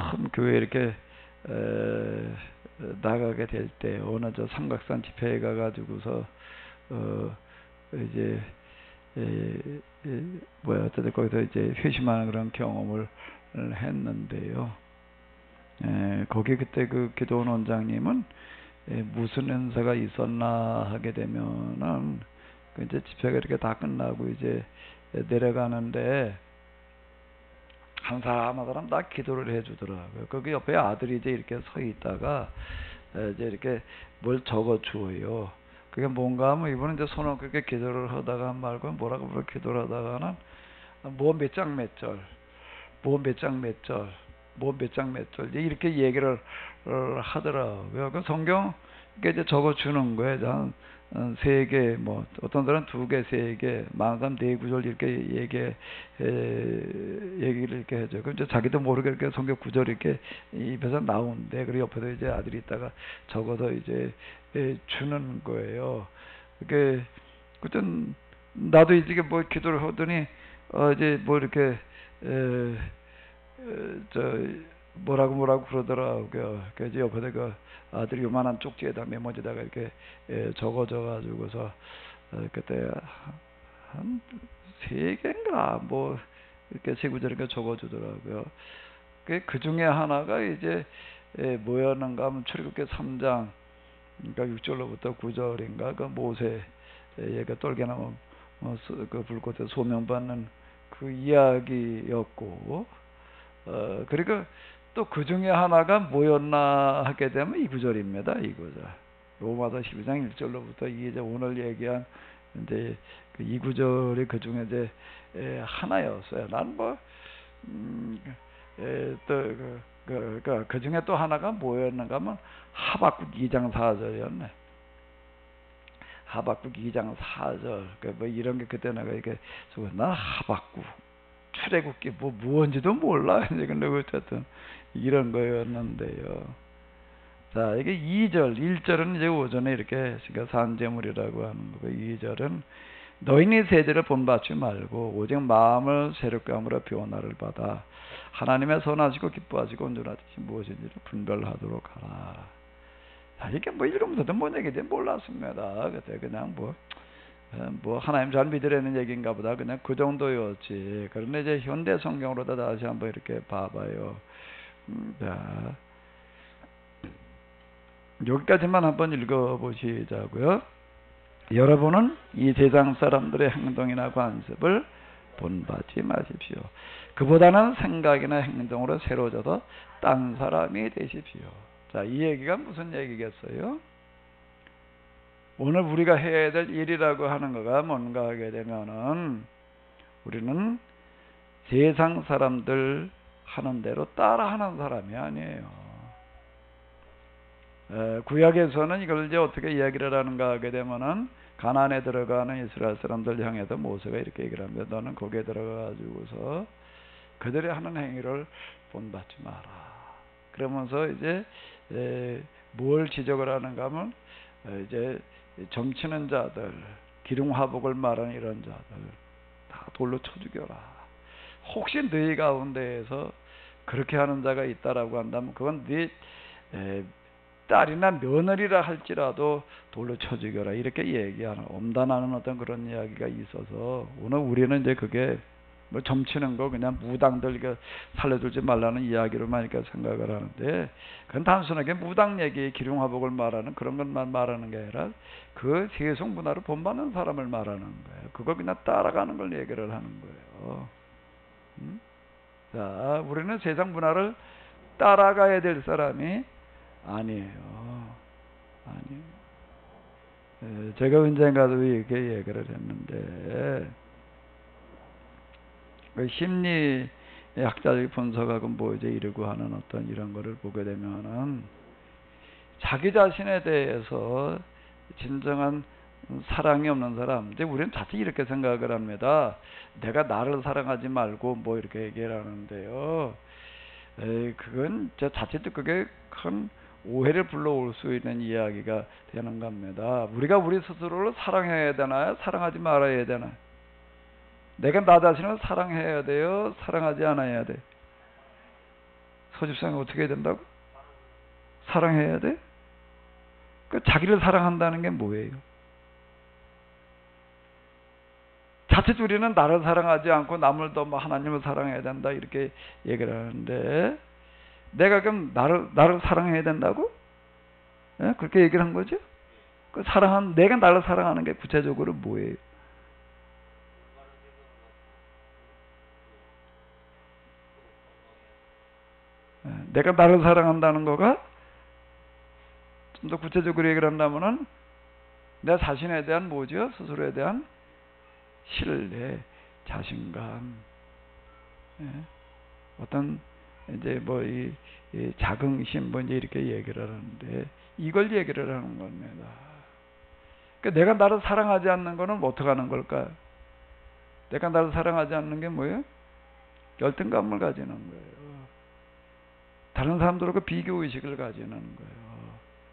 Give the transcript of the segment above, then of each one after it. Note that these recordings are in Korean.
처음 교회 이렇게 나가게 될 때 어느 저 삼각산 집회에 가가지고서 이제 어쨌든 거기서 이제 회심하는 그런 경험을 했는데요. 거기 그때 그 기도원 원장님은 무슨 은사가 있었나 하게 되면은 그 이제 집회가 이렇게 다 끝나고 이제 내려가는데 한 사람 한 사람 다 기도를 해주더라고요. 거기 옆에 아들이 이제 이렇게 서 있다가 이제 이렇게 뭘 적어 주어요. 그게 뭔가 하면 이분은 이제 손을 그렇게 기도를 하다가 말고 뭐라고 기도를 하다가는 뭐 몇 장 몇 절, 뭐 몇 장 몇 절, 뭐 몇 장 몇 절 이렇게 얘기를 하더라고요. 그 성경 이제 적어 주는 거예요. 한 3개, 뭐 어떤 사람은 2개, 3개, 많은 사람 4구절 이렇게 얘기를 이렇게 해줘. 그럼 이제 자기도 모르게 이렇게 성경 구절 이렇게 입에서 나오는데, 그리고 옆에서 이제 아들이 있다가 적어서 이제 주는 거예요. 그게 그땐 나도 이제 뭐 기도를 하더니 이제 뭐 이렇게 저 뭐라고 그러더라고요. 그래서 옆에다 그 아들이 요만한 쪽지에다 메모지에다가 이렇게 적어줘 가지고서 그때 한 3개인가 뭐 이렇게 3구절 이렇게 적어주더라고요. 그 중에 하나가 이제 뭐였는가 하면 출애굽기 3장 그러니까 6절로부터 9절인가 그 모세 얘가 똘개나무 그 불꽃에 소명받는 그 이야기였고, 그리고 또 그 중에 하나가 뭐였나 하게 되면 이 구절입니다. 이 구절. 로마서 12장 1절로부터 이제 오늘 얘기한 이제 그 이 구절이 그 중에 이제 하나였어요. 난 뭐 또 그 중에 또 하나가 뭐였는가 하면 하박국 2장 4절이었네. 하박국 2장 4절. 뭐 이런 게 그때 내가 이렇게 나 하박국 출애굽기 뭐 무언지도 몰라. 근데 어쨌든 이런 거였는데요. 자, 이게 2절, 1절은 이제 오전에 이렇게 산제물이라고 하는 거고, 2절은 너희는 세대를 본받지 말고 오직 마음을 새롭게 함으로 변화를 받아 하나님의 선하시고 기뻐하시고 온전하신 무엇인지를 분별하도록 하라. 자, 이게 뭐 읽으면서도 뭔 얘기인지 몰랐습니다. 그때 그냥 뭐 하나님 잘 믿으라는 얘기인가 보다 그냥 그 정도였지. 그런데 이제 현대 성경으로다 다시 한번 이렇게 봐봐요. 자, 여기까지만 한번 읽어보시자고요. 여러분은 이 세상 사람들의 행동이나 관습을 본받지 마십시오. 그보다는 생각이나 행동으로 새로워져서 딴 사람이 되십시오. 자, 이 얘기가 무슨 얘기겠어요? 오늘 우리가 해야 될 일이라고 하는 거가 뭔가 하게 되면은 우리는 세상 사람들 하는 대로 따라하는 사람이 아니에요. 구약에서는 이걸 이제 어떻게 이야기를 하는가 하게 되면은 가나안에 들어가는 이스라엘 사람들 향해서 모세가 이렇게 얘기를 합니다. 너는 거기에 들어가 가지고서 그들이 하는 행위를 본받지 마라. 그러면서 이제 뭘 지적을 하는가 하면 이제 점치는 자들, 기름화복을 말하는 이런 자들 다 돌로 쳐 죽여라. 혹시 너희 가운데에서 그렇게 하는 자가 있다라고 한다면 그건 네 딸이나 며느리라 할지라도 돌로 쳐 죽여라. 이렇게 얘기하는 엄단하는 어떤 그런 이야기가 있어서 오늘 우리는 이제 그게 뭐 점치는 거 그냥 무당들 살려두지 말라는 이야기로만 이렇게 생각을 하는데, 그건 단순하게 무당 얘기, 기름화복을 말하는 그런 것만 말하는 게 아니라 그 세속 문화를 본받는 사람을 말하는 거예요. 그걸 그냥 따라가는 걸 얘기를 하는 거예요. 자, 우리는 세상 문화를 따라가야 될 사람이 아니에요. 아니에요. 제가 언젠가도 이렇게 얘기를 했는데, 심리 학자들이 분석하고 뭐 이제 이러고 하는 어떤 이런 거를 보게 되면은 자기 자신에 대해서 진정한 사랑이 없는 사람, 이제 우리는 자칫 이렇게 생각을 합니다. 내가 나를 사랑하지 말고 뭐 이렇게 얘기를 하는데요. 그건 자칫 그게 큰 오해를 불러올 수 있는 이야기가 되는 겁니다. 우리가 우리 스스로를 사랑해야 되나요? 사랑하지 말아야 되나요? 내가 나 자신을 사랑해야 돼요? 사랑하지 않아야 돼? 소집사람이 어떻게 해야 된다고? 사랑해야 돼? 그 자기를 사랑한다는 게 뭐예요? 자칫 우리는 나를 사랑하지 않고 남을 더 뭐 하나님을 사랑해야 된다 이렇게 얘기를 하는데, 내가 그럼 나를 사랑해야 된다고? 예? 그렇게 얘기를 한 거죠? 그 내가 나를 사랑하는 게 구체적으로 뭐예요? 예, 내가 나를 사랑한다는 거가 좀 더 구체적으로 얘기를 한다면은 내 자신에 대한 뭐죠? 스스로에 대한 신뢰, 자신감, 예? 어떤 이제 뭐 이 자긍심 뭐 이제 이렇게 얘기를 하는데, 이걸 얘기를 하는 겁니다. 그러니까 내가 나를 사랑하지 않는 거는 어떻게 하는 걸까? 내가 나를 사랑하지 않는 게 뭐예요? 열등감을 가지는 거예요. 다른 사람들하고 비교 의식을 가지는 거예요.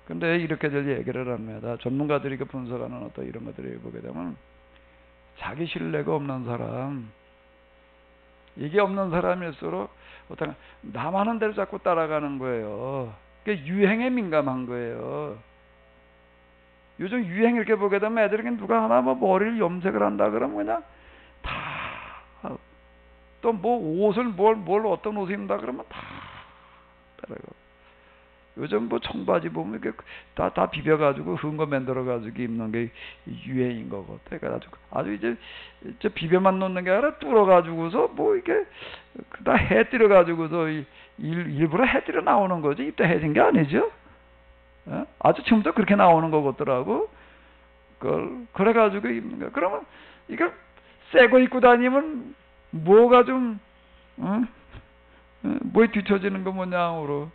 근데 이렇게들 얘기를 합니다. 전문가들이 분석하는 어떤 이런 것들을 보게 되면, 자기 신뢰가 없는 사람, 이게 없는 사람일수록 어떤 남 하는 대로 자꾸 따라가는 거예요. 그게 유행에 민감한 거예요. 요즘 유행 이렇게 보게 되면 애들이 누가 하나 뭐 머리를 염색을 한다 그러면 그냥 다, 또 뭐 옷을 뭘 어떤 옷을 입는다 그러면 다 따라가고. 요즘 뭐 청바지 보면 이렇게 다 비벼가지고 흠 거 만들어가지고 입는 게 유행인 거고. 그래가지고 아주 이제 비벼만 놓는 게 아니라 뚫어가지고서 뭐 이게 다 해 띠려가지고서 일부러 해 띠려 나오는 거지. 입다 해진 게 아니죠. 예? 아주 지금부터 그렇게 나오는 거거더라고. 그래가지고 입는 거야. 그러면 이거 새 거 입고 다니면 뭐가 좀, 뭐에 뒤처지는 거 모양으로,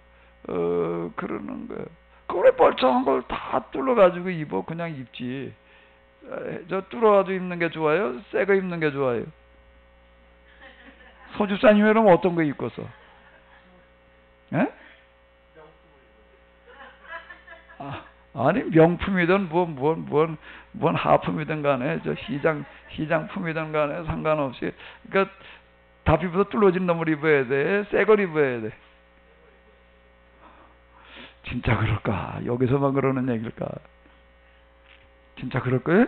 그러는 거야. 그래, 멀쩡한 걸 다 뚫어가지고 입어. 그냥 입지. 저 뚫어가지고 입는 게 좋아요? 새 거 입는 게 좋아요? 소집사님이라면 어떤 거 입고서? 예? 아니, 명품이든 뭔 하품이든 간에, 저 시장품이든 간에 상관없이, 그러니까 다 비벼서 뚫어진 놈을 입어야 돼? 새 걸 입어야 돼? 진짜 그럴까? 여기서만 그러는 얘기일까? 진짜 그럴 거예요?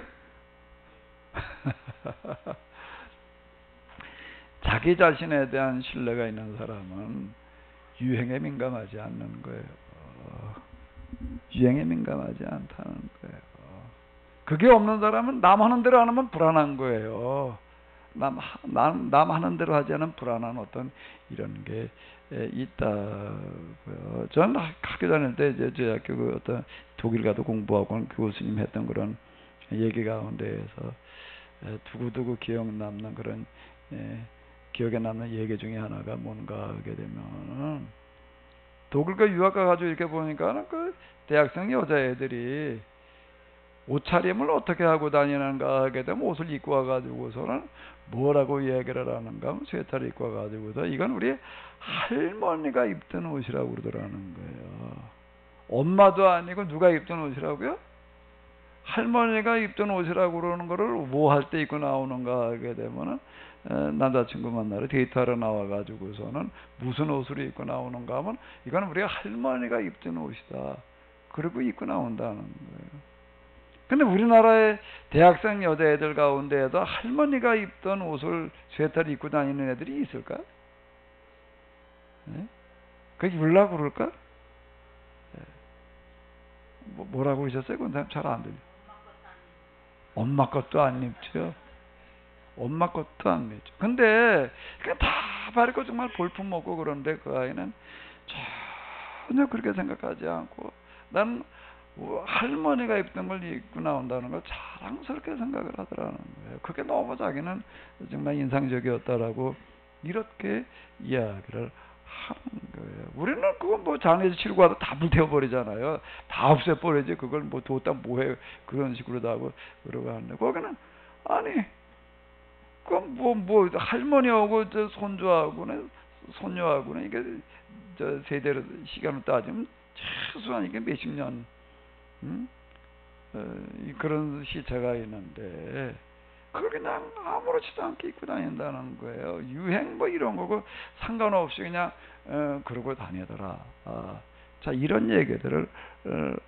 자기 자신에 대한 신뢰가 있는 사람은 유행에 민감하지 않는 거예요. 유행에 민감하지 않다는 거예요. 그게 없는 사람은 남 하는 대로 안 하면 불안한 거예요. 남 하는 대로 하지 않은 불안한 어떤 이런 게 있다고요. 저는 학교 다닐 때 이제 저희 학교 그 어떤 독일 가도 공부하고 교수님 했던 그런 얘기 가운데에서 두고두고 기억에 남는 얘기 중에 하나가 뭔가 하게 되면, 독일과 유학 가가지고 이렇게 보니까 그 대학생 여자애들이 옷차림을 어떻게 하고 다니는가 하게 되면, 옷을 입고 와가지고서는 뭐라고 얘기를 하는가 하면, 스웨터를 입고 와가지고서 이건 우리 할머니가 입던 옷이라고 그러더라는 거예요. 엄마도 아니고 누가 입던 옷이라고요? 할머니가 입던 옷이라고 그러는 거를 뭐 할 때 입고 나오는가 하게 되면은, 남자친구 만나러 데이트하러 나와가지고서는 무슨 옷으로 입고 나오는가 하면, 이건 우리가 할머니가 입던 옷이다. 그리고 입고 나온다는 거예요. 근데 우리나라의 대학생 여자애들 가운데에도 할머니가 입던 옷을 스웨터를 입고 다니는 애들이 있을까? 네? 그게 입으려고 그럴까? 네. 뭐라고 그러셨어요? 그건 잘 안 들려. 엄마 것도 안 입죠. 엄마 것도 안 입죠. 근데 그냥 다 바르고 정말 볼품먹고 그런데 그 아이는 전혀 그렇게 생각하지 않고, 난 할머니가 입던 걸 입고 나온다는 걸 자랑스럽게 생각을 하더라는 거예요. 그게 너무 자기는 정말 인상적이었다라고 이렇게 이야기를 하는 거예요. 우리는 그건 뭐 장례식 치르고 와도 다 불태워버리잖아요. 다 없애버리지. 그걸 뭐 뒀다 뭐해, 그런 식으로 다 하고 그러고 하는데, 거기는 아니, 그건 뭐 할머니하고 저 손녀하고는 이게 저 세대로 시간을 따지면 최소한 이게 몇십 년, 그런 시차가 있는데, 그걸 그냥 아무렇지도 않게 입고 다닌다는 거예요. 유행 뭐 이런 거고 상관없이 그냥 그러고 다니더라. 자, 이런 얘기들을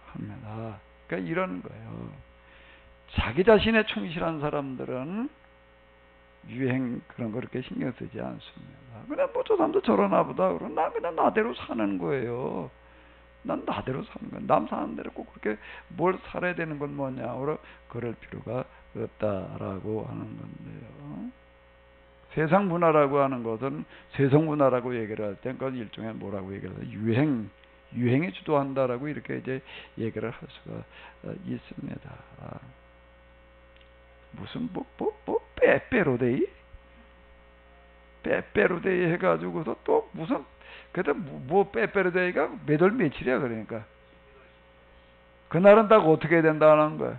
합니다. 그러니까 이런 거예요. 자기 자신에 충실한 사람들은 유행 그런 거 그렇게 신경 쓰지 않습니다. 그냥 뭐 저 사람도 저러나 보다. 그럼 나 그냥 나대로 사는 거예요. 난 나대로 사는 거야. 남 사는 대로 꼭 그렇게 뭘 살아야 되는 건 뭐냐. 그럴 필요가 없다라고 하는 건데요. 세상 문화라고 하는 것은 세상 문화라고 얘기를 할 때 그건 일종의 뭐라고 얘기를 해요? 유행이 주도한다라고 이렇게 이제 얘기를 할 수가 있습니다. 무슨 빼빼로데이 해가지고서 또 무슨 그때 뭐 빼빼로데이가 몇 월 며칠이야 그러니까 그날은 딱 어떻게 해야 된다는 거야.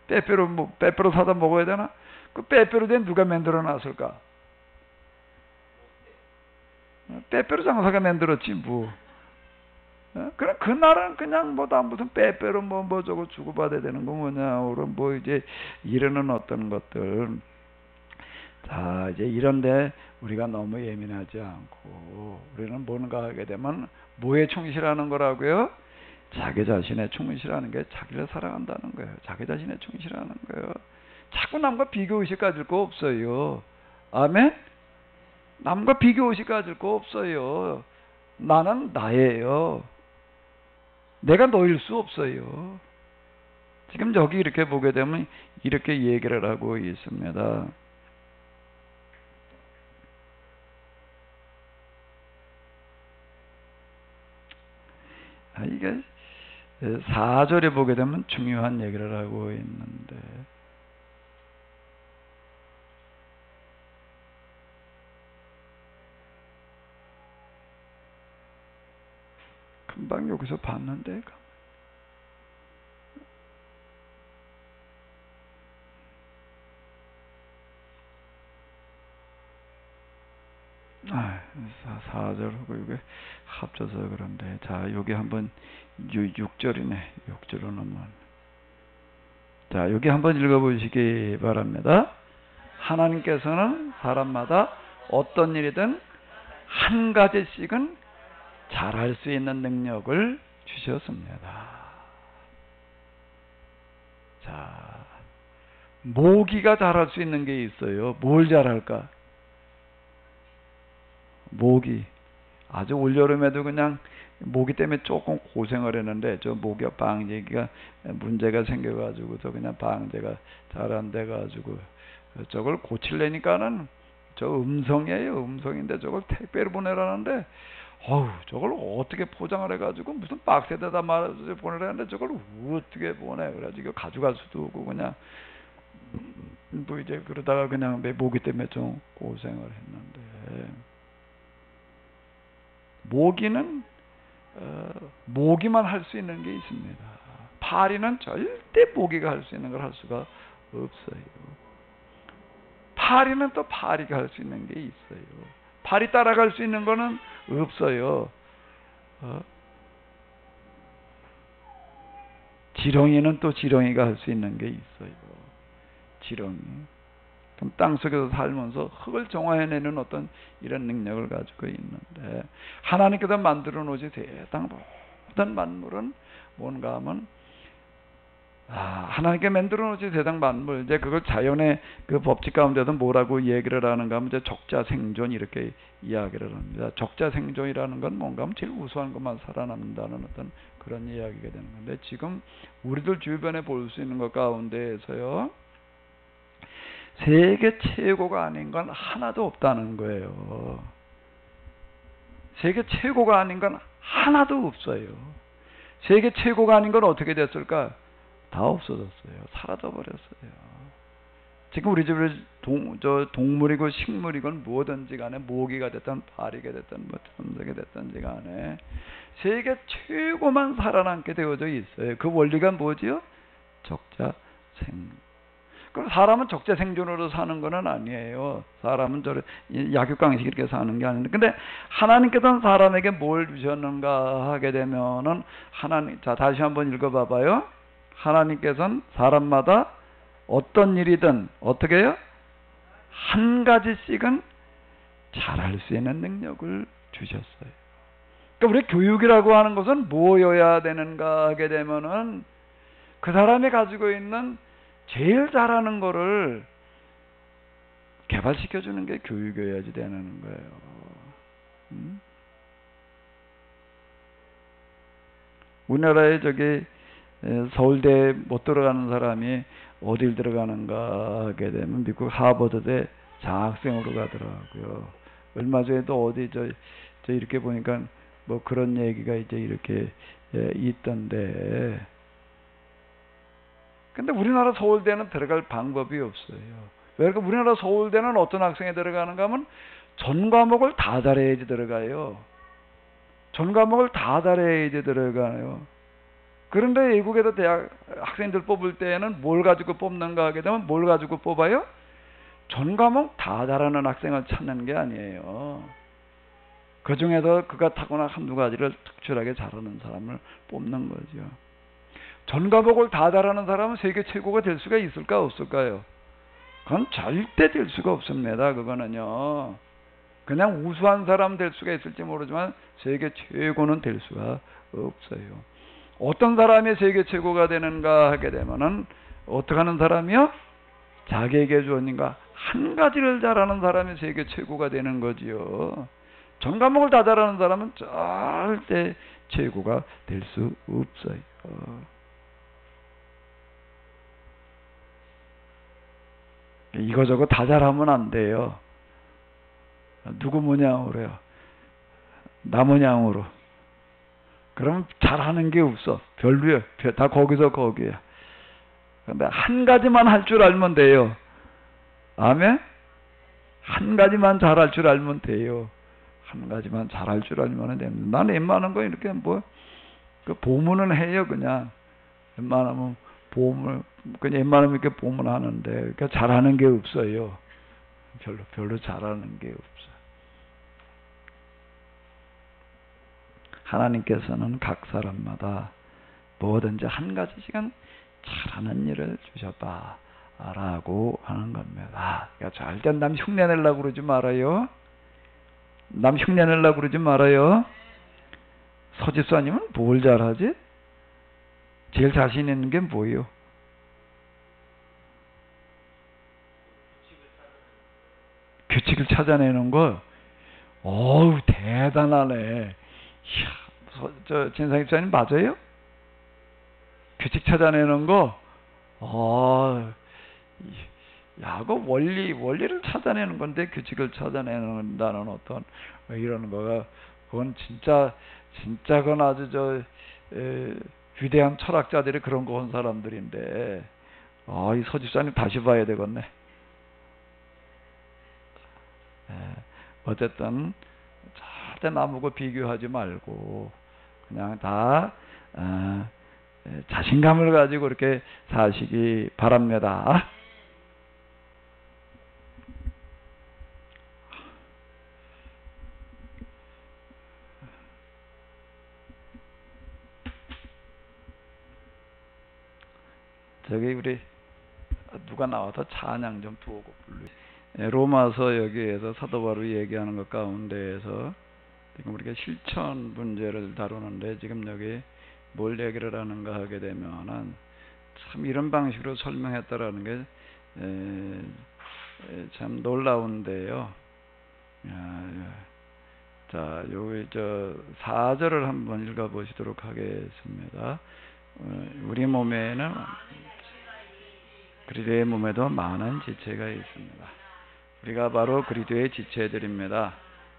빼빼로 사다 먹어야 되나? 그 빼빼로데이 누가 만들어 놨을까? 빼빼로 장사가 만들었지 뭐. 그럼 그날은 그냥 뭐다 무슨 빼빼로 뭐 저거 주고받아야 되는 거 뭐냐. 그럼 뭐 이제 이러는 어떤 것들. 자, 이제 이런데 우리가 너무 예민하지 않고 우리는 뭔가 하게 되면 뭐에 충실하는 거라고요? 자기 자신에 충실하는 게 자기를 사랑한다는 거예요. 자기 자신에 충실하는 거예요. 자꾸 남과 비교의식 가질 거 없어요. 아멘? 남과 비교의식 가질 거 없어요. 나는 나예요. 내가 너일 수 없어요. 지금 여기 이렇게 보게 되면 이렇게 얘기를 하고 있습니다. 이게 4절에 보게 되면 중요한 얘기를 하고 있는데 금방 여기서 봤는데 아, 4절하고 이게 합쳐서 그런데 자 여기 한번 6절이네. 6절로 넘어가네. 자 여기 한번 읽어보시기 바랍니다. 하나님께서는 사람마다 어떤 일이든 한 가지씩은 잘할 수 있는 능력을 주셨습니다. 자 모기가 잘할 수 있는 게 있어요. 뭘 잘할까? 모기. 아주 올여름에도 그냥 모기 때문에 조금 고생을 했는데 저 모기 방제기가 문제가 생겨가지고서 그냥 방제가 잘 안 돼가지고 저걸 고치려니까는 저 음성이에요. 음성인데 저걸 택배로 보내라는데 저걸 어떻게 포장을 해가지고 무슨 박스에다 말아서 보내라는데 저걸 어떻게 보내. 그래가지고 가져갈 수도 없고 그냥 뭐 이제 그러다가 그냥 모기 때문에 좀 고생을 했는데 모기는 모기만 할 수 있는 게 있습니다. 파리는 절대 모기가 할 수 있는 걸 할 수가 없어요. 파리는 또 파리가 할 수 있는 게 있어요. 파리 따라갈 수 있는 거는 없어요. 지렁이는 또 지렁이가 할 수 있는 게 있어요. 지렁이. 그럼 땅속에서 살면서 흙을 정화해내는 어떤 이런 능력을 가지고 있는데 하나님께서 만들어 놓으신 세상 모든 만물은 뭔가 하면 하나님께 만들어 놓으신 세상 만물 이제 그걸 자연의 그 법칙 가운데서 뭐라고 얘기를 하는가 하면 이제 적자생존 이렇게 이야기를 합니다. 적자생존이라는 건 뭔가 하면 제일 우수한 것만 살아남는다는 어떤 그런 이야기가 되는 건데 지금 우리들 주변에 볼 수 있는 것 가운데에서요 세계 최고가 아닌 건 하나도 없다는 거예요. 세계 최고가 아닌 건 하나도 없어요. 세계 최고가 아닌 건 어떻게 됐을까? 다 없어졌어요. 사라져 버렸어요. 지금 우리 집에 동물이고 식물이건 뭐든지 간에 모기가 됐든 파리가 됐든 뭐 탐색이 됐든지 간에 세계 최고만 살아남게 되어져 있어요. 그 원리가 뭐지요? 적자생존. 그럼 사람은 적자생존으로 사는 건 아니에요. 사람은 약육강식 이렇게 사는 게 아닌데, 근데 하나님께서는 사람에게 뭘 주셨는가 하게 되면은 자 다시 한번 읽어봐봐요. 하나님께서는 사람마다 어떤 일이든 어떻게 해요? 한 가지씩은 잘할 수 있는 능력을 주셨어요. 그러니까 우리 교육이라고 하는 것은 뭐여야 되는가 하게 되면은 그 사람이 가지고 있는 제일 잘하는 거를 개발시켜주는 게 교육이어야지 되는 거예요. 우리나라에 서울대 못 들어가는 사람이 어딜 들어가는가 하게 되면 미국 하버드대 장학생으로 가더라고요. 얼마 전에도 어디 저 이렇게 보니까 뭐 그런 얘기가 이제 이렇게 있던데. 근데 우리나라 서울대는 들어갈 방법이 없어요. 왜? 그러니까 우리나라 서울대는 어떤 학생이 들어가는가 하면 전 과목을 다 잘해야지 들어가요. 전 과목을 다 잘해야지 들어가요. 그런데 외국에서 대학 학생들 뽑을 때는 뭘 가지고 뽑는가 하게 되면 뭘 가지고 뽑아요? 전 과목 다 잘하는 학생을 찾는 게 아니에요. 그 중에서 그가 타고난 한두 가지를 특출하게 잘하는 사람을 뽑는 거죠. 전 과목을 다 잘하는 사람은 세계 최고가 될 수가 있을까 없을까요? 그건 절대 될 수가 없습니다. 그거는요. 그냥 우수한 사람 될 수가 있을지 모르지만 세계 최고는 될 수가 없어요. 어떤 사람이 세계 최고가 되는가 하게 되면은 어떻게 하는 사람이요? 자기에게 주어진가 한 가지를 잘하는 사람이 세계 최고가 되는 거지요. 전 과목을 다 잘하는 사람은 절대 최고가 될 수 없어요. 이거저거 다 잘하면 안 돼요. 누구 모양으로요? 나 모양으로. 그럼 잘하는 게 없어. 별로야. 다 거기서 거기야. 근데 한 가지만 할 줄 알면 돼요. 아멘? 한 가지만 잘할 줄 알면 돼요. 한 가지만 잘할 줄 알면 됩니다. 나는 웬만한 거 이렇게 그 보문은 해요, 그냥. 웬만하면 그냥 웬만하면 이렇게 보문하는데, 그러니까 잘하는 게 없어요. 별로 잘하는 게 없어요. 하나님께서는 각 사람마다 뭐든지 한 가지씩은 잘하는 일을 주셨다라고 하는 겁니다. 그러니까 절대 남 흉내내려고 그러지 말아요. 남 흉내내려고 그러지 말아요. 서집사님은 뭘 잘하지? 제일 자신 있는 게 뭐예요? 규칙을 찾아내는 거. 어우, 대단하네. 이야, 진상집사님 맞아요? 규칙 찾아내는 거. 야, 그 원리를 찾아내는 건데 규칙을 찾아내는다는 어떤 이런 거가 그건 진짜 그건 아주 위대한 철학자들이 그런 거 한 사람들인데 이 서집사님 다시 봐야 되겠네. 어쨌든 절대 남하고 비교하지 말고 그냥 다 자신감을 가지고 이렇게 사시기 바랍니다. 우리 누가 나와서 찬양 좀 두고 불러요. 로마서 여기에서 사도 바울이 얘기하는 것 가운데에서 지금 우리가 실천 문제를 다루는데 지금 여기 뭘 얘기를 하는가 하게 되면은 참 이런 방식으로 설명했다라는 게 참 놀라운데요. 자, 여기 4절을 한번 읽어 보시도록 하겠습니다. 우리 몸에는 그리스도의 몸에도 많은 지체가 있습니다. 우리가 바로 그리스도의 지체들입니다.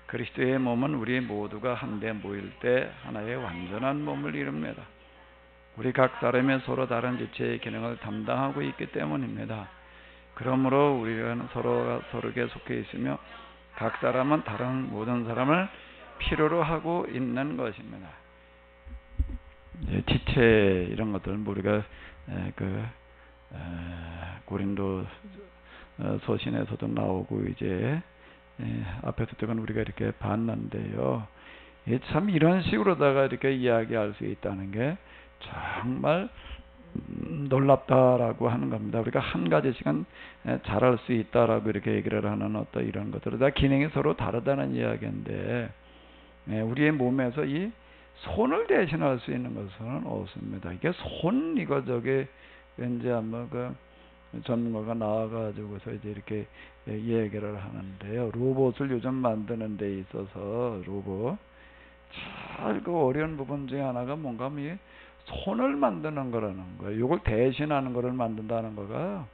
그리스도의 몸은 우리 모두가 한데 모일 때 하나의 완전한 몸을 이룹니다. 우리 각 사람이 서로 다른 지체의 기능을 담당하고 있기 때문입니다. 그러므로 우리는 서로가 서로에게 속해 있으며 각 사람은 다른 모든 사람을 필요로 하고 있는 것입니다. 지체 이런 것들 우리가 고린도 서신에서도 나오고 이제 앞에서 뜨건 우리가 이렇게 봤는데요. 참 이런 식으로다가 이렇게 이야기할 수 있다는 게 정말 놀랍다라고 하는 겁니다. 우리가 한 가지씩은 잘할 수 있다라고 이렇게 얘기를 하는 어떤 이런 것들, 다 기능이 서로 다르다는 이야기인데, 우리의 몸에서 이 손을 대신할 수 있는 것은 없습니다. 이게 손 이거 저게 이제 아마 그 전문가가 나와가지고서 이제 이렇게 얘기를 하는데요. 로봇을 요즘 만드는 데 있어서 로봇 잘 그 어려운 부분 중에 하나가 뭔가 이 손을 만드는 거라는 거예요. 이걸 대신하는 거를 만든다는 거가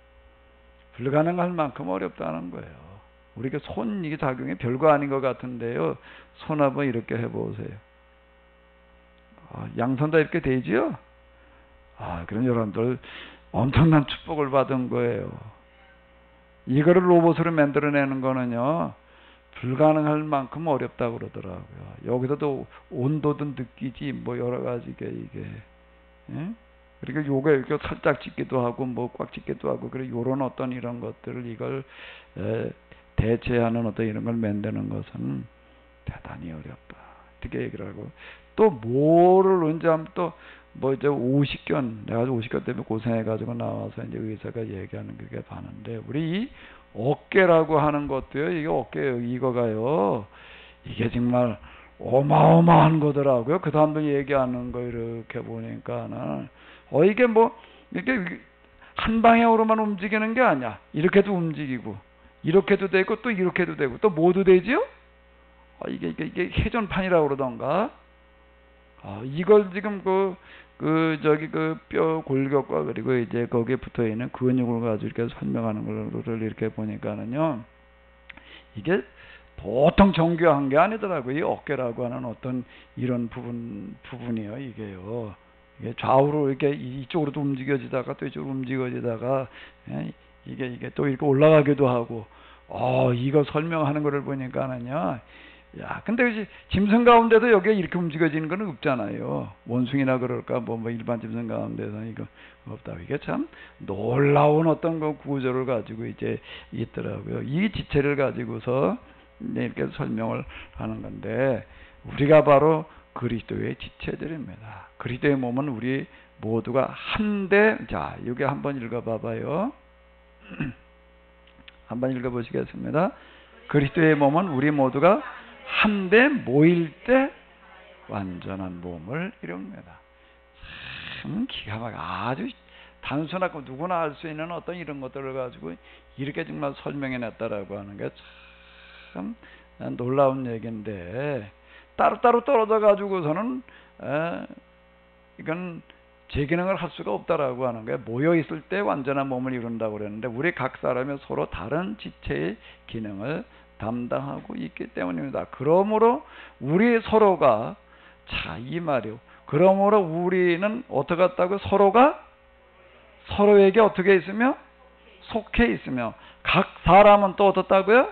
불가능할 만큼 어렵다는 거예요. 우리가 손 이게 작용이 별거 아닌 것 같은데요. 손 한번 이렇게 해보세요. 양손 다 이렇게 되지요? 그럼 여러분들 엄청난 축복을 받은 거예요. 이거를 로봇으로 만들어내는 거는요, 불가능할 만큼 어렵다고 그러더라고요. 여기서도 온도도 느끼지, 뭐 여러 가지 이게. 예? 그러니까 요거 이렇게 살짝 찍기도 하고, 뭐 꽉 찍기도 하고, 그래 요런 어떤 이런 것들을 이걸 대체하는 어떤 이런 걸 만드는 것은 대단히 어렵다. 이렇게 얘기를 하고, 또 뭐를 언제 하면 또 뭐 이제 오십견, 내가 50견 때문에 고생해가지고 나와서 이제 의사가 얘기하는 그게 봤는데, 우리 이 어깨라고 하는 것도요, 이게 어깨 이거가요, 이게 정말 어마어마한 거더라고요. 그 사람들 얘기하는 거 이렇게 보니까는, 이게 뭐, 이게 한 방향으로만 움직이는 게 아니야. 이렇게도 움직이고, 이렇게도 되고, 또 이렇게도 되고, 또 뭐도 되지요? 이게 회전판이라고 그러던가. 이걸 지금 저기 뼈 골격과 그리고 이제 거기에 붙어 있는 근육을 가지고 이렇게 설명하는 거를 이렇게 보니까는요, 이게 보통 정교한 게 아니더라고요. 이 어깨라고 하는 어떤 이런 부분이요, 이게요. 이게 좌우로 이렇게 이쪽으로도 움직여지다가 또 이쪽으로 움직여지다가, 이게 또 이렇게 올라가기도 하고, 이거 설명하는 거를 보니까는요, 근데 짐승 가운데도 여기가 이렇게 움직여지는 건 없잖아요. 원숭이나 그럴까, 뭐 일반 짐승 가운데서는 이거 없다. 이게 참 놀라운 어떤 그 구조를 가지고 이제 있더라고요. 이 지체를 가지고서 이렇게 설명을 하는 건데, 우리가 바로 그리스도의 지체들입니다. 그리스도의 몸은 우리 모두가 한데, 자, 여기 한번 읽어봐봐요. 한번 읽어보시겠습니다. 그리스도의 몸은 우리 모두가 한데 모일 때 완전한 몸을 이룹니다. 참 기가 막혀. 아주 단순하고 누구나 알 수 있는 어떤 이런 것들을 가지고 이렇게 정말 설명해냈다라고 하는 게 참 놀라운 얘기인데, 따로따로 떨어져 가지고서는 이건 제 기능을 할 수가 없다라고 하는 거예요. 모여 있을 때 완전한 몸을 이룬다고 그랬는데, 우리 각 사람이 서로 다른 지체의 기능을 담당하고 있기 때문입니다. 그러므로 우리 서로가, 이 말이요. 그러므로 우리는 어떻게 했다고? 서로가 서로에게 어떻게 있으며? 속해 있으며, 각 사람은 또 어떻다고요?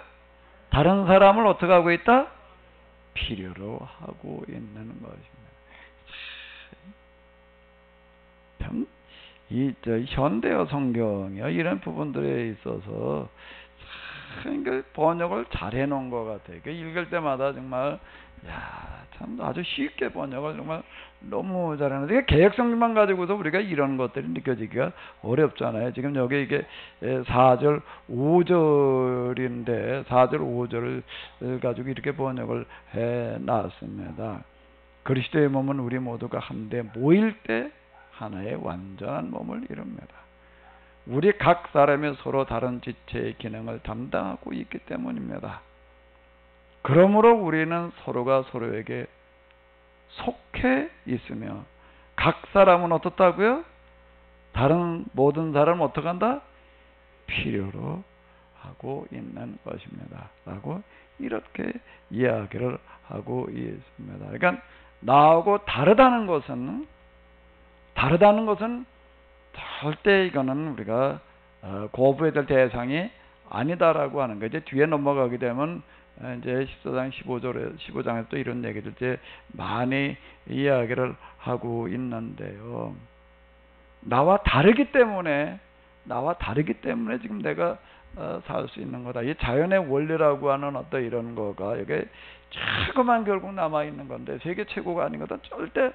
다른 사람을 어떻게 하고 있다? 필요로 하고 있는 것입니다. 참, 현대어 성경이요, 이런 부분들에 있어서 번역을 잘 해놓은 것 같아요. 읽을 때마다 정말 참 아주 쉽게 번역을 정말 너무 잘하는데, 개역성경만 가지고서 우리가 이런 것들이 느껴지기가 어렵잖아요. 지금 여기 이게 4절 5절인데 4절 5절을 가지고 이렇게 번역을 해놨습니다. 그리스도의 몸은 우리 모두가 한데 모일 때 하나의 완전한 몸을 이룹니다. 우리 각 사람이 서로 다른 지체의 기능을 담당하고 있기 때문입니다. 그러므로 우리는 서로가 서로에게 속해 있으며, 각 사람은 어떻다고요? 다른 모든 사람은 어떻게 한다? 필요로 하고 있는 것입니다. 라고 이렇게 이야기를 하고 있습니다. 그러니까 나하고 다르다는 것은 절대 이거는 우리가 거부해야 될 대상이 아니다라고 하는 거죠. 뒤에 넘어가게 되면 이제 14장 15장에서 또 이런 얘기들 이제 많이 이야기를 하고 있는데요. 나와 다르기 때문에 지금 내가 살 수 있는 거다. 이 자연의 원리라고 하는 어떤 이런 거가 이게 최고만 결국 남아 있는 건데 세계 최고가 아닌 것은 절대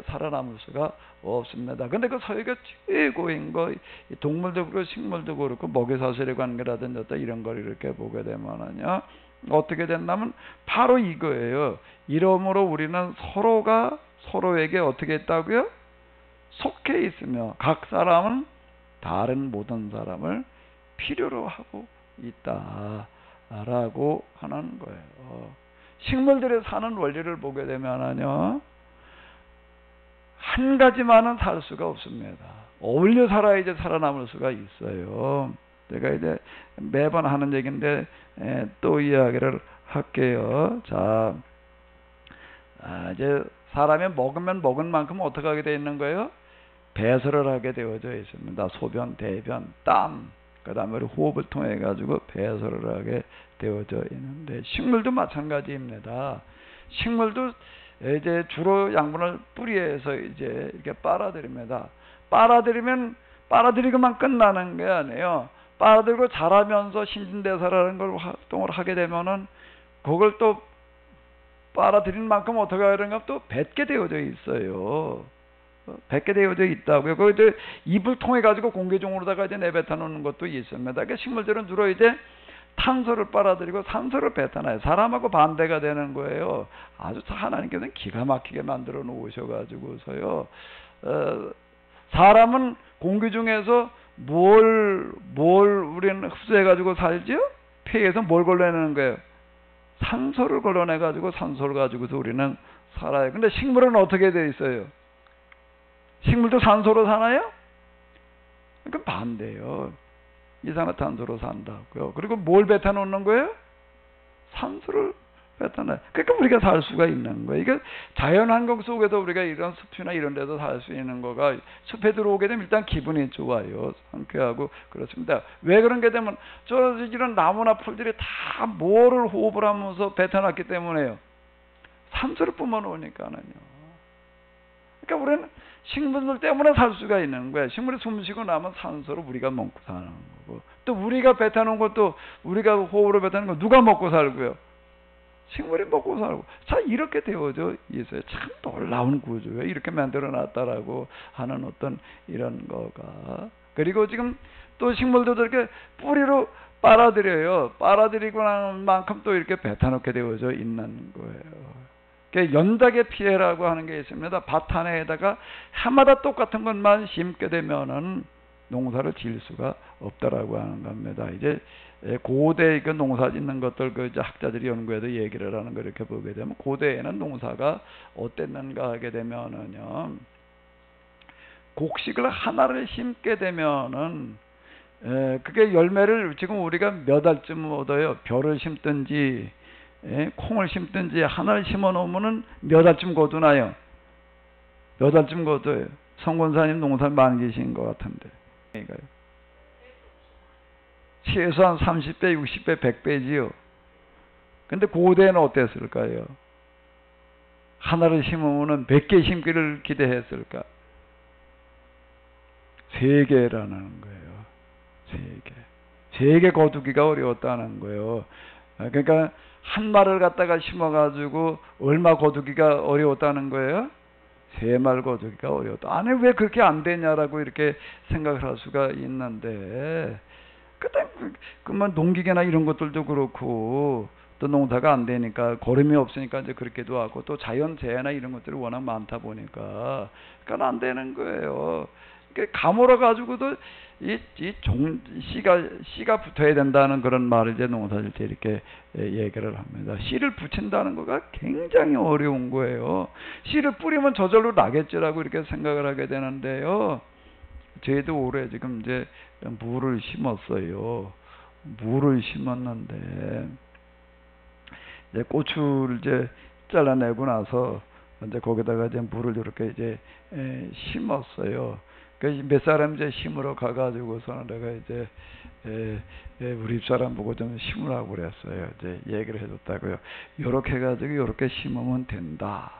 살아남을 수가 없습니다. 근데 그 세계 최고인 거 동물도 그렇고 식물도 그렇고 먹이사슬의 관계라든지 어떤 이런 걸 이렇게 보게 되면은요 어떻게 된다면 바로 이거예요. 이러므로 우리는 서로가 서로에게 어떻게 했다고요? 속해 있으며 각 사람은 다른 모든 사람을 필요로 하고 있다라고 하는 거예요. 식물들이 사는 원리를 보게 되면은요 한 가지만은 살 수가 없습니다. 어울려 살아야지 살아남을 수가 있어요. 제가 이제 매번 하는 얘기인데 또 이야기를 할게요. 자, 이제 사람이 먹으면 먹은 만큼 어떻게 하게 되어 있는 거예요? 배설을 하게 되어져 있습니다. 소변, 대변, 땀, 그 다음에 호흡을 통해 가지고 배설을 하게 되어져 있는데 식물도 마찬가지입니다. 식물도 이제 주로 양분을 뿌리에서 이제 이렇게 빨아들입니다. 빨아들이고만 끝나는 게 아니에요. 빨아들이고 자라면서 신진대사라는 걸 활동을 하게 되면은 그걸 또 빨아들인 만큼 어떻게 하는가 또 뱉게 되어져 있어요. 뱉게 되어져 있다고요. 그 이제 입을 통해 가지고 공기 중으로다가 이제 내뱉어 놓는 것도 있습니다. 그러니까 식물들은 주로 이제 탄소를 빨아들이고 산소를 뱉어놔요. 사람하고 반대가 되는 거예요. 아주 하나님께서는 기가 막히게 만들어 놓으셔가지고서요. 사람은 공기 중에서 뭘 우리는 흡수해가지고 살지요? 폐에서 뭘 걸러내는 거예요? 산소를 걸러내가지고 산소를 가지고서 우리는 살아요. 근데 식물은 어떻게 되어 있어요? 식물도 산소로 사나요? 그러니까 반대예요. 이산화탄소로 산다고요. 그리고 뭘 뱉어놓는 거예요? 산소를 뱉어놔요. 그러니까 우리가 살 수가 있는 거예요. 이게 자연환경 속에서 우리가 이런 숲이나 이런 데서 살 수 있는 거가 숲에 들어오게 되면 일단 기분이 좋아요. 상쾌하고 그렇습니다. 왜 그런 게 되면 이런 나무나 풀들이 다 뭐를 호흡을 하면서 뱉어놨기 때문에요. 산소를 뿜어놓으니까는요. 그러니까 우리는 식물들 때문에 살 수가 있는 거야. 식물이 숨쉬고 나면 산소로 우리가 먹고 사는 거고, 또 우리가 뱉어놓은 것도 우리가 호흡으로 뱉어놓은 거 누가 먹고 살고요? 식물이 먹고 살고. 자, 이렇게 되어져 있어요. 참 놀라운 구조예요. 이렇게 만들어놨다라고 하는 어떤 이런 거가. 그리고 지금 또 식물도 이렇게 뿌리로 빨아들여요. 빨아들이고 난 만큼 또 이렇게 뱉어놓게 되어져 있는 거예요. 연작의 피해라고 하는 게 있습니다. 밭 하나에다가 해마다 똑같은 것만 심게 되면은 농사를 지을 수가 없다라고 하는 겁니다. 이제 고대 그 농사 짓는 것들 그 이제 학자들이 연구해서 얘기를 하는 거 이렇게 보게 되면 고대에는 농사가 어땠는가 하게 되면은요, 곡식을 하나를 심게 되면은 그게 열매를 지금 우리가 몇 알쯤 얻어요. 벼를 심든지 콩을 심든지 하나를 심어 놓으면은 몇 알쯤 거두나요? 몇 알쯤 거둬요? 성권사님 농사 많이 계신 것 같은데. 최소한 30배, 60배, 100배지요. 근데 고대는 어땠을까요? 하나를 심으면은 몇 개 심기를 기대했을까? 3개라는 거예요. 3개. 3개 거두기가 어려웠다는 거예요. 그러니까 한 말을 갖다가 심어가지고 얼마 거두기가 어려웠다는 거예요? 3말 거두기가 어려웠다. 아니 왜 그렇게 안 되냐라고 이렇게 생각을 할 수가 있는데, 그만 농기계나 이런 것들도 그렇고 또 농사가 안 되니까 거름이 없으니까 이제 그렇게도 하고 또 자연재해나 이런 것들이 워낙 많다 보니까 그러니까 안 되는 거예요. 그러니까 가물어 가지고도 씨가 붙어야 된다는 그런 말을 이제 농사질 때 이렇게 얘기를 합니다. 씨를 붙인다는 거가 굉장히 어려운 거예요. 씨를 뿌리면 저절로 나겠지라고 이렇게 생각을 하게 되는데요. 저희도 올해 지금 이제 무를 심었어요. 무를 심었는데 이제 고추를 이제 잘라내고 나서 이제 거기다가 이제 무를 이렇게 이제 심었어요. 몇 사람 이제 심으러 가가지고서는 내가 이제 우리 집사람 보고 좀 심으라고 그랬어요. 이제 얘기를 해줬다고요. 요렇게 해가지고 요렇게 심으면 된다.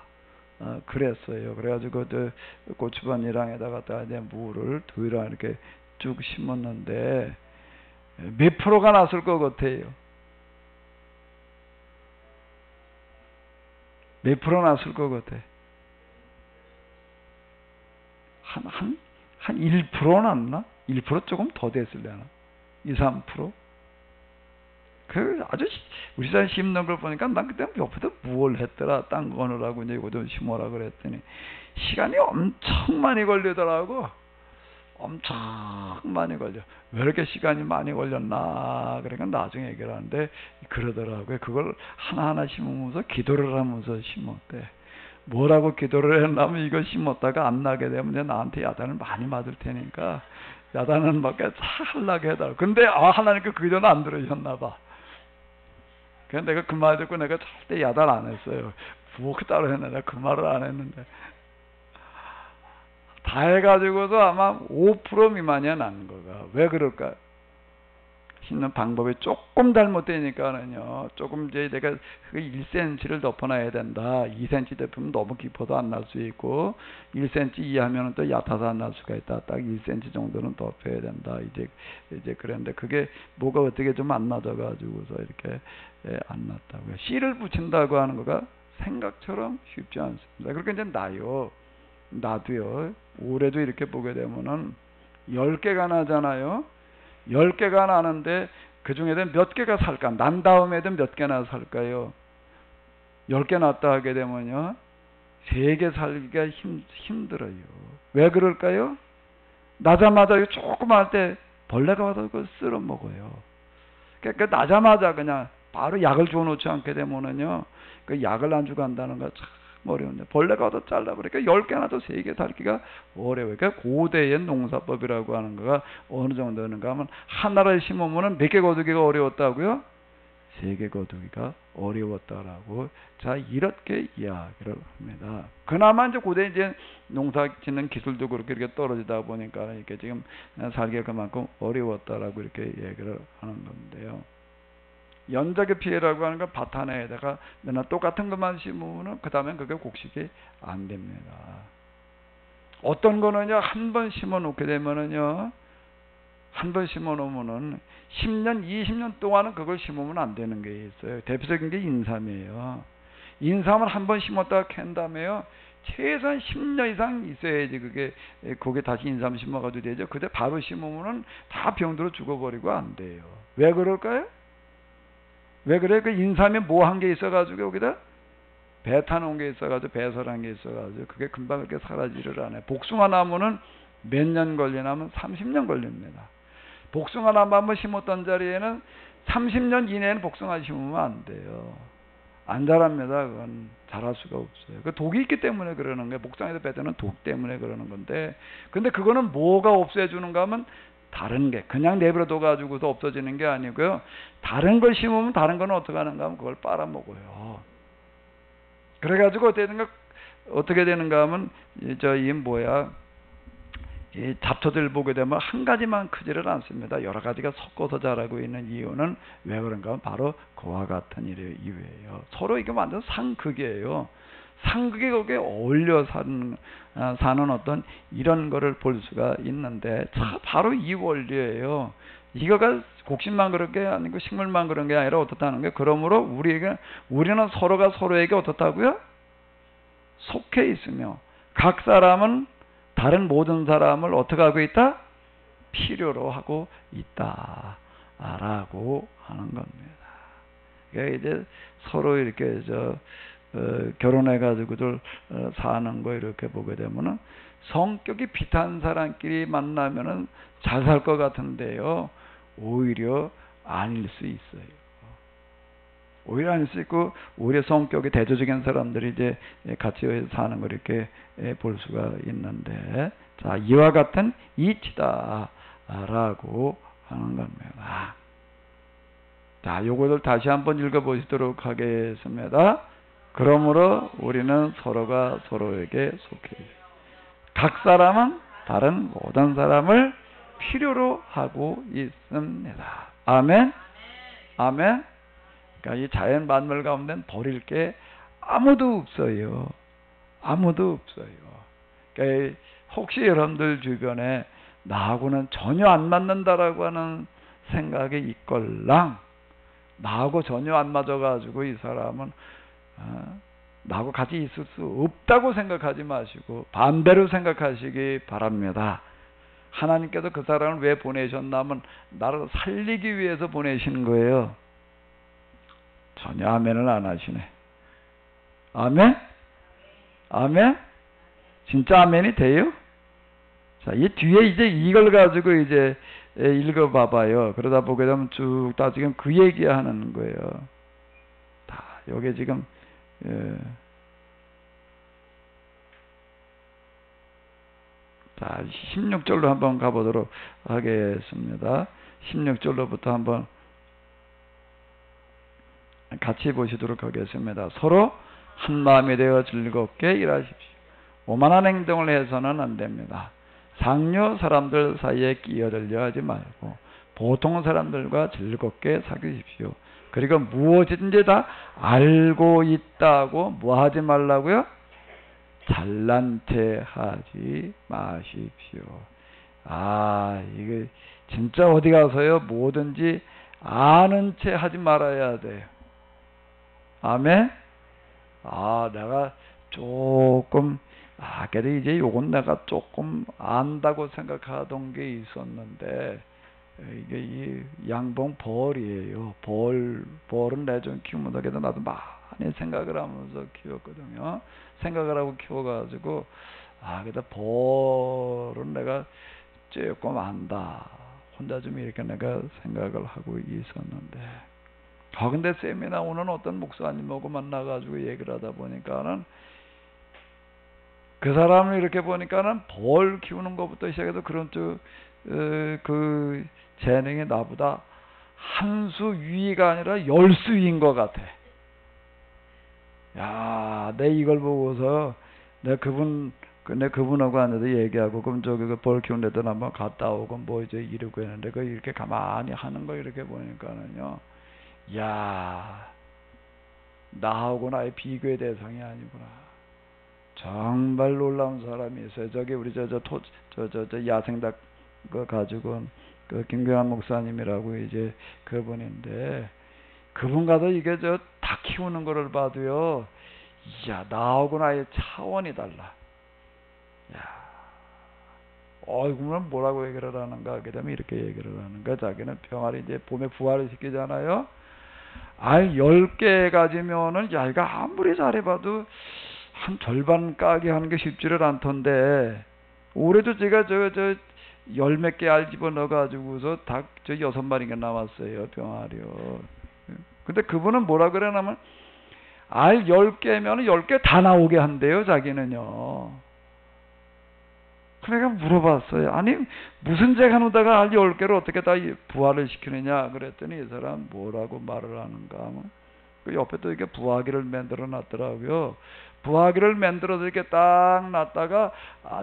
그랬어요. 그래가지고 저 고추반 1항에다가 이제 무를 두이랑 이렇게 쭉 심었는데 몇 프로가 났을 것 같아요? 몇 프로 났을 것 같아? 한 1% 났나? 1% 조금 더 됐을려나? 2, 3%? 그 아주 우리 사람 심는 걸 보니까 난 그때 옆에서 뭘 했더라. 땅 거느라고 이제 이거 좀 심어라 그랬더니 시간이 엄청 많이 걸리더라고. 엄청 많이 걸려. 왜 이렇게 시간이 많이 걸렸나? 그러니까 나중에 얘기를 하는데 그러더라고요. 그걸 하나하나 심으면서 기도를 하면서 심었대. 뭐라고 기도를 했냐면 이거 심었다가 안 나게 되면 이제 나한테 야단을 많이 맞을 테니까 야단은 맞게 잘 하려고 해달라고. 근데 하나님께 그 전에 안 들으셨나 봐. 그래서 내가 그 말 듣고 내가 절대 야단 안 했어요. 부엌 따로 했는데 그 말을 안 했는데 다 해가지고도 아마 5% 미만이야 나는 거가. 왜 그럴까? 심는 방법이 조금 잘못되니까는요. 조금 이제 내가 1cm를 덮어놔야 된다. 2cm 덮으면 너무 깊어도 안 날 수 있고 1cm 이하면은 또 얕아서 안 날 수가 있다. 딱 1cm 정도는 덮어야 된다. 이제 그랬는데 그게 뭐가 어떻게 좀 안 맞아가지고서 이렇게 안 났다고요. 씨를 붙인다고 하는 거가 생각처럼 쉽지 않습니다. 그렇게 이제 나도요. 올해도 이렇게 보게 되면은 10개가 나잖아요. 10개가 나는데 그 중에도 몇 개가 살까? 난 다음에도 몇 개나 살까요? 10개 났다 하게 되면요. 3개 살기가 힘들어요. 왜 그럴까요? 나자마자 조금 할 때 벌레가 와서 그걸 쓸어 먹어요. 그러니까 나자마자 그냥 바로 약을 줘놓지 않게 되면은요. 그 약을 안 주고 한다는 거 참 어려운데 벌레가 와서 잘라버리니까 10개나 더 3개 살기가 어려워요. 그러니까 고대의 농사법이라고 하는 거가 어느 정도는가 하면 하나를 심으면 몇 개 거두기가 어려웠다고요? 3개 거두기가 어려웠다라고. 자, 이렇게 이야기를 합니다. 그나마 이제 고대 이제 농사 짓는 기술도 그렇게 이렇게 떨어지다 보니까 이렇게 지금 살기가 그만큼 어려웠다라고 이렇게 얘기를 하는 건데요. 연작의 피해라고 하는 건 밭하나에다가 맨날 똑같은 것만 심으면 그 다음엔 그게 곡식이 안 됩니다. 어떤 거는요, 한 번 심어 놓게 되면은요, 한 번 심어 놓으면은 10년, 20년 동안은 그걸 심으면 안 되는 게 있어요. 대표적인 게 인삼이에요. 인삼을 한 번 심었다가 캔 다음에요, 최소한 10년 이상 있어야지 거기에 다시 인삼 심어가지고 되죠. 그때 바로 심으면은 다 병들어 죽어버리고 안 돼요. 왜 그럴까요? 왜 그래? 그 인삼에 뭐 한 게 있어가지고 여기다 배타놓은 게 있어가지고 배설한 게 있어가지고 그게 금방 그렇게 사라지를 않아요. 복숭아 나무는 몇 년 걸리냐면 30년 걸립니다. 복숭아 나무 한번 심었던 자리에는 30년 이내에는 복숭아 심으면 안 돼요. 안 자랍니다. 그건 자랄 수가 없어요. 그 독이 있기 때문에 그러는 거예요. 복숭아에서 배드는 독 때문에 그러는 건데, 근데 그거는 뭐가 없애주는가 하면 다른 게 그냥 내버려둬 가지고서 없어지는 게 아니고요. 다른 걸 심으면 다른 거는 어떻게 하는가 하면 그걸 빨아먹어요. 그래가지고 어떻게 되는가 하면 이 잡초들 보게 되면 한 가지만 크지를 않습니다. 여러 가지가 섞어서 자라고 있는 이유는 왜 그런가 하면 바로 그와 같은 이유예요. 서로 이게 완전 상극이에요. 상극이 거기에 어울려 사는 어떤 이런 거를 볼 수가 있는데, 바로 이 원리예요. 이거가 곡식만 그런 게 아니고 식물만 그런 게 아니라 어떻다는 게, 그러므로 우리는 서로가 서로에게 어떻다고요? 속해 있으며 각 사람은 다른 모든 사람을 어떻게 하고 있다? 필요로 하고 있다라고 하는 겁니다. 그러니까 이제 서로 이렇게 결혼해가지고들 사는 거 이렇게 보게 되면은 성격이 비슷한 사람끼리 만나면은 잘 살 것 같은데요. 오히려 아닐 수 있어요. 오히려 아닐 수 있고, 오히려 성격이 대조적인 사람들이 이제 같이 사는 걸 이렇게 볼 수가 있는데, 자, 이와 같은 이치다라고 하는 겁니다. 자, 요것을 다시 한번 읽어보시도록 하겠습니다. 그러므로 우리는 서로가 서로에게 속해 각 사람은 다른 모든 사람을 필요로 하고 있습니다. 아멘. 아멘. 그러니까 이 자연 만물 가운데는 버릴 게 아무도 없어요. 아무도 없어요. 그러니까 혹시 여러분들 주변에 나하고는 전혀 안 맞는다라고 하는 생각이 있걸랑 나하고 전혀 안 맞아가지고 이 사람은 나하고 같이 있을 수 없다고 생각하지 마시고 반대로 생각하시기 바랍니다. 하나님께서 그 사람을 왜 보내셨냐면 나를 살리기 위해서 보내신 거예요. 전혀 아멘을 안 하시네. 아멘? 아멘? 진짜 아멘이 돼요? 자, 이 뒤에 이제 이걸 가지고 이제 읽어봐봐요. 그러다 보게 되면 쭉 다 지금 그 얘기하는 거예요. 다 여기 지금 자 16절로 한번 가보도록 하겠습니다. 16절로부터 한번 같이 보시도록 하겠습니다. 서로 한 마음이 되어 즐겁게 일하십시오. 오만한 행동을 해서는 안 됩니다. 상류 사람들 사이에 끼어들려 하지 말고 보통 사람들과 즐겁게 사귀십시오. 그리고 무엇인지 다 알고 있다고 뭐 하지 말라고요? 잘난 체 하지 마십시오. 이게 진짜 어디 가서요 뭐든지 아는 체 하지 말아야 돼요. 아멘? 내가 조금 그래도 이제 요건 내가 조금 안다고 생각하던 게 있었는데 이게 이 양봉 벌이에요. 벌은 내 좀 키우면 그래도 나도 많이 생각을 하면서 키웠거든요. 생각을 하고 키워가지고 그래도 벌은 내가 조금 안다. 혼자 좀 이렇게 내가 생각을 하고 있었는데 근데 세미나 오는 어떤 목사님하고 만나가지고 얘기를 하다 보니까는 그 사람을 이렇게 보니까는 벌 키우는 것부터 시작해서 그런 그 재능이 나보다 한 수 위가 아니라 10수 위인 것 같아. 내 이걸 보고서 내 그분하고 앉아서 얘기하고 그럼 저기 그 벌 키우는 데도 한번 갔다 오고 뭐 이제 이러고 했는데 그 이렇게 가만히 하는 거 이렇게 보니까는요. 나하고 나의 비교의 대상이 아니구나. 정말 놀라운 사람이 있어요. 저기 우리 저 야생닭 거 가지고 그 김경환 목사님이라고 이제 그분인데 그분 가서 이게 닭 키우는 거를 봐도요. 나하고 나의 차원이 달라. 그러면 뭐라고 얘기를 하는가 하게 되면 이렇게 얘기를 하는 거야. 자기는 병아리 이제 봄에 부화를 시키잖아요. 10개 가지면은 이거 아무리 잘해봐도 한 절반 까게 하는 게 쉽지를 않던데 올해도 제가 열 몇 개 알 집어넣어가지고서 닭 6마리가 나왔어요. 병아리요. 근데 그분은 뭐라 그러냐면 알 10개면 10개 다 나오게 한대요. 자기는요. 그래서 물어봤어요. 아니 무슨 재가 놓다가 알 10개를 어떻게 다 부화를 시키느냐 그랬더니 이 사람 뭐라고 말을 하는가 하면 그 옆에 또 이렇게 부화기를 만들어 놨더라고요. 부화기를 만들어서 이렇게 딱 놨다가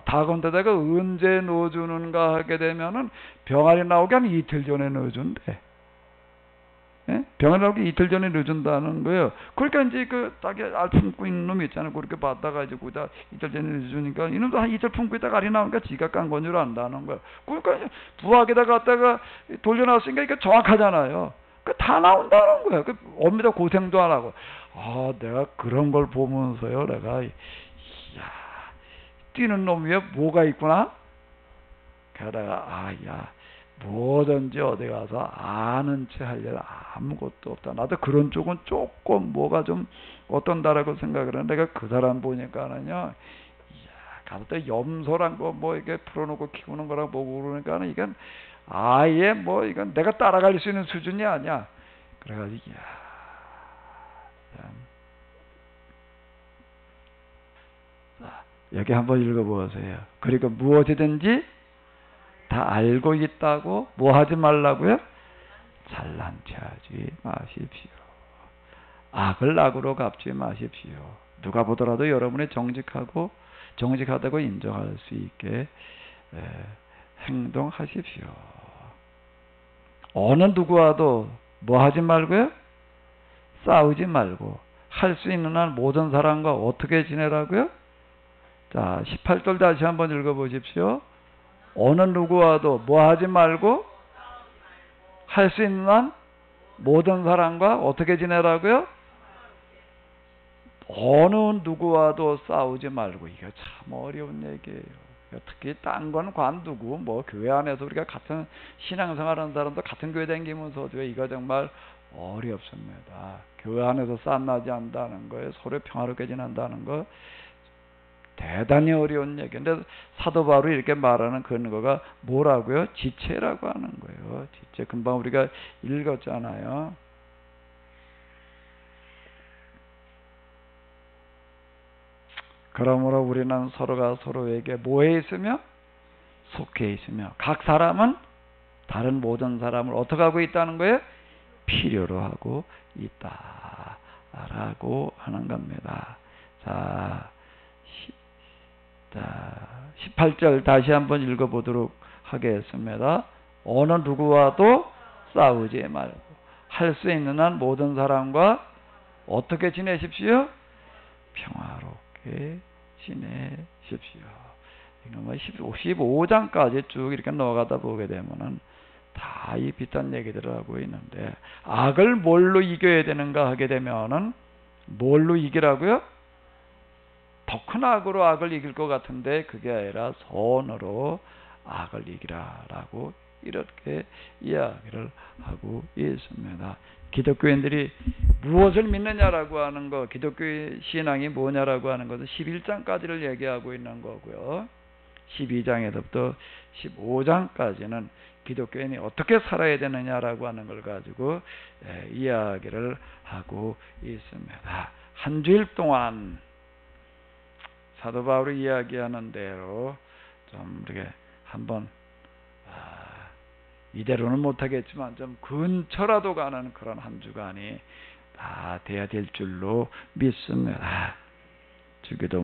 닭한테다가 언제 넣어주는가 하게 되면은 병아리 나오게 한 이틀 전에 넣어준대. 병아리 나오기 이틀 전에 넣어준다는 거예요. 그러니까 이제 그 닭이 알 품고 있는 놈이 있잖아요. 그렇게 봤다가 이제 거기다 이틀 전에 넣어주니까 이놈도 한 이틀 품고 있다가 알이 나오니까 지가 깐 건 줄 안다는 거야. 그러니까 부화기에다 갖다가 돌려놨으니까 이게 정확하잖아요. 다 나온다는 거야. 엄밀히 고생도 안 하고. 내가 그런 걸 보면서요. 내가 뛰는 놈 위에 뭐가 있구나. 그러다가 뭐든지 어디 가서 아는 체 할 일 아무것도 없다. 나도 그런 쪽은 조금 뭐가 좀 어떤다라고 생각을 하는데 내가 그 사람 보니까는요. 가서 또 염소란 거 뭐 이게 풀어놓고 키우는 거랑 보고 그러니까는 이건 아예 뭐 이건 내가 따라갈 수 있는 수준이 아니야. 그래가지고 여기 한번 읽어보세요. 그리고 무엇이든지 다 알고 있다고 뭐 하지 말라고요? 잘난 체하지 마십시오. 악을 악으로 갚지 마십시오. 누가 보더라도 여러분이 정직하다고 인정할 수 있게 행동하십시오. 어느 누구와도 뭐 하지 말고요? 싸우지 말고 할 수 있는 한 모든 사람과 어떻게 지내라고요? 자, 18절 다시 한번 읽어보십시오. 어느 누구와도 뭐 하지 말고 할 수 있는 한 모든 사람과 어떻게 지내라고요? 어느 누구와도 싸우지 말고. 이거 참 어려운 얘기예요. 특히 딴 건 관두고 뭐 교회 안에서 우리가 같은 신앙생활하는 사람도 같은 교회 다니면서도 이거 정말 어렵습니다. 교회 안에서 싸움나지 않는다는 거예요. 서로 평화롭게 지낸다는 거 대단히 어려운 얘기인데 사도 바울이 이렇게 말하는 근거가 뭐라고요? 지체라고 하는 거예요. 지체. 금방 우리가 읽었잖아요. 그러므로 우리는 서로가 서로에게 뭐에 있으며 속해 있으며 각 사람은 다른 모든 사람을 어떻게 하고 있다는 거예요? 필요로 하고 있다라고 하는 겁니다. 자, 18절 다시 한번 읽어보도록 하겠습니다. 어느 누구와도 싸우지 말고 할 수 있는 한 모든 사람과 어떻게 지내십시오? 평화롭게 지내십시오. 이거 15장까지 쭉 이렇게 넘어가다 보게 되면은 다 이 비슷한 얘기들을 하고 있는데, 악을 뭘로 이겨야 되는가 하게 되면은 뭘로 이기라고요? 더 큰 악으로 악을 이길 것 같은데 그게 아니라 선으로 악을 이기라라고 이렇게 이야기를 하고 있습니다. 기독교인들이 무엇을 믿느냐라고 하는 거, 기독교 신앙이 뭐냐라고 하는 것은 11장까지를 얘기하고 있는 거고요. 12장에서부터 15장까지는 기독교인이 어떻게 살아야 되느냐라고 하는 걸 가지고 이야기를 하고 있습니다. 한 주일 동안 사도 바울이 이야기하는 대로 좀 이렇게 한번 이대로는 못하겠지만 좀 근처라도 가는 그런 한 주간이 다 돼야 될 줄로 믿습니다. 주기도